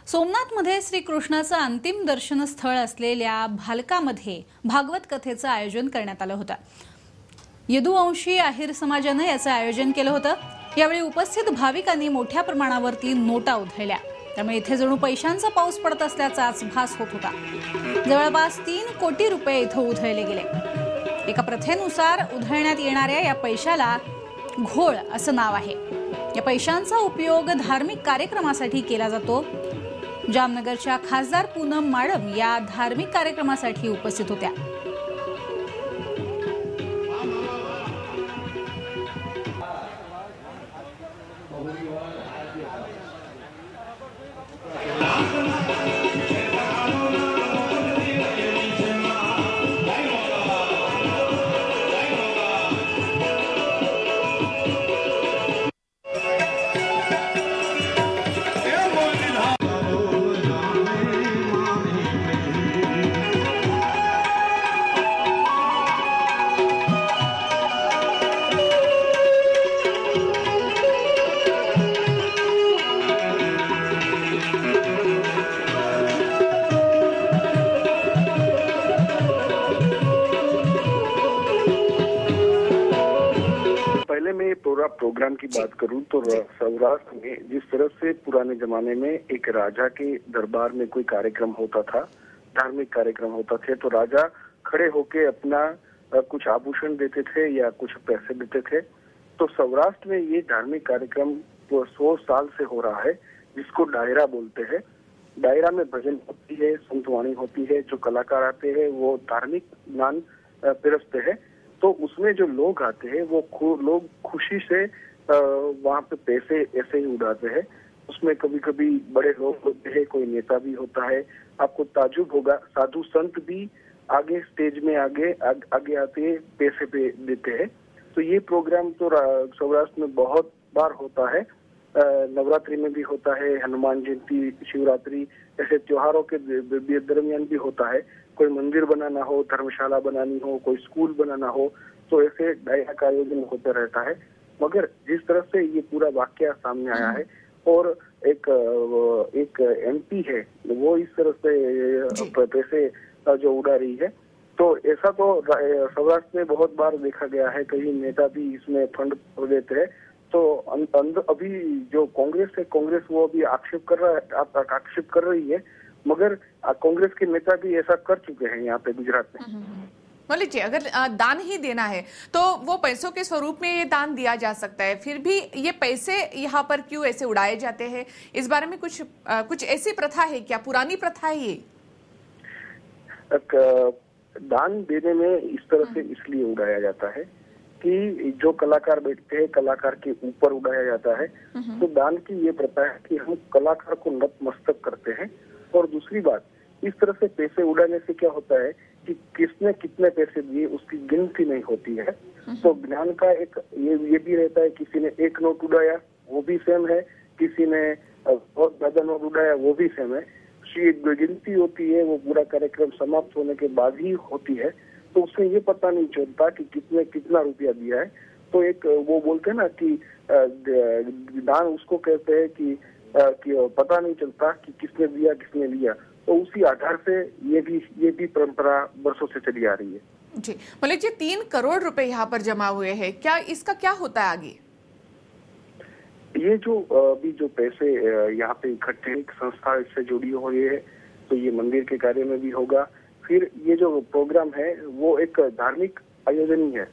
सोमनाथमध्ये श्रीकृष्णाचं अंतिम दर्शन स्थळ असलेल्या भालकामध्ये भागवत कथेचं आयोजन करण्यात आलं होतं। यदुवंशी आहिर समाजाने याचं आयोजन केलं होतं। यावेळी उपस्थित भाविकांनी मोठ्या प्रमाणावरती नोटा उधळल्या, त्यामुळे इथे जणू पैशांचा पाऊस पडत असल्याचाच भास होत होता। जवळपास 3 कोटी रुपये इथे उधळले गेले। एका प्रथेनुसार उधळण्यात येणाऱ्या या पैशाला घोळ असं नाव आहे। या पैशांचा उपयोग धार्मिक कार्यक्रमासाठी केला जातो। जामनगरच्या खासदार पूनम माडम या धार्मिक कार्यक्रमासाठी उपस्थित होत्या। पहले मैं पूरा प्रोग्राम की बात करूं तो सौराष्ट्र में जिस तरह से पुराने जमाने में एक राजा के दरबार में कोई कार्यक्रम होता था, धार्मिक कार्यक्रम होता थे, तो राजा खड़े होके अपना कुछ आभूषण देते थे या कुछ पैसे देते थे। तो सौराष्ट्र में ये धार्मिक कार्यक्रम 100 साल से हो रहा है, जिसको डायरा बोलते हैं। डायरा में भजन होती है, संतवाणी होती है, जो कलाकार आते हैं वो धार्मिक ज्ञान पिरसते हैं। तो उसमें जो लोग आते हैं वो लोग खुशी से वहाँ पे पैसे ऐसे ही उड़ाते हैं। उसमें कभी कभी बड़े लोग होते हैं, कोई नेता भी होता है। आपको ताजुब होगा, साधु संत भी आगे स्टेज में आगे आते पैसे पे देते हैं। तो ये प्रोग्राम तो सौराष्ट्र में बहुत बार होता है। नवरात्रि में भी होता है, हनुमान जयंती, शिवरात्रि, ऐसे त्योहारों के दरमियान भी होता है। कोई मंदिर बनाना हो, धर्मशाला बनानी हो, कोई स्कूल बनाना हो, तो ऐसे डायरा का आयोजन होता रहता है। मगर जिस तरह से ये पूरा वाकया सामने आया है और एक एमपी है वो इस तरह से पैसे जो उड़ा रही है, तो ऐसा तो सौराष्ट्र में बहुत बार देखा गया है। कई नेता भी इसमें फंड देते हैं। तो अभी जो कांग्रेस है, कांग्रेस वो अभी आक्षेप कर रही है, मगर कांग्रेस के नेता भी ऐसा कर चुके हैं यहाँ पे गुजरात में। मान लीजिए अगर दान ही देना है तो वो पैसों के स्वरूप में ये दान दिया जा सकता है, फिर भी ये पैसे यहाँ पर क्यों ऐसे उड़ाए जाते हैं? इस बारे में कुछ ऐसी प्रथा है क्या, पुरानी प्रथा है ये? दान देने में इस तरह से इसलिए उड़ाया जाता है कि जो कलाकार बैठते हैं, कलाकार के ऊपर उड़ाया जाता है। तो दान की ये प्रथा है कि हम कलाकार को नतमस्तक करते हैं। और दूसरी बात, इस तरह से पैसे उड़ाने से क्या होता है कि किसने कितने पैसे दिए उसकी गिनती नहीं होती है। तो ज्ञान का एक ये भी रहता है, किसी ने 1 नोट उड़ाया वो भी सेम है, किसी ने बहुत ज्यादा नोट उड़ाया वो भी सेम है। गिनती होती है, वो पूरा कार्यक्रम समाप्त होने के बाद ही होती है। तो उसमें ये पता नहीं चलता कि किसने कितना रुपया दिया है। तो एक वो बोलते हैं ना कि दान उसको कहते हैं कि पता नहीं चलता कि किसने दिया किसने लिया। तो उसी आधार से ये भी परंपरा वर्षों से चली आ रही है। जी मलिक जी, 3 करोड़ रुपए यहाँ पर जमा हुए हैं, क्या इसका क्या होता है आगे? ये जो अभी जो पैसे यहाँ पे इकट्ठे एक संस्था इससे जुड़ी हुई है, तो ये मंदिर के कार्य में भी होगा। फिर ये जो प्रोग्राम है वो एक धार्मिक आयोजन ही है।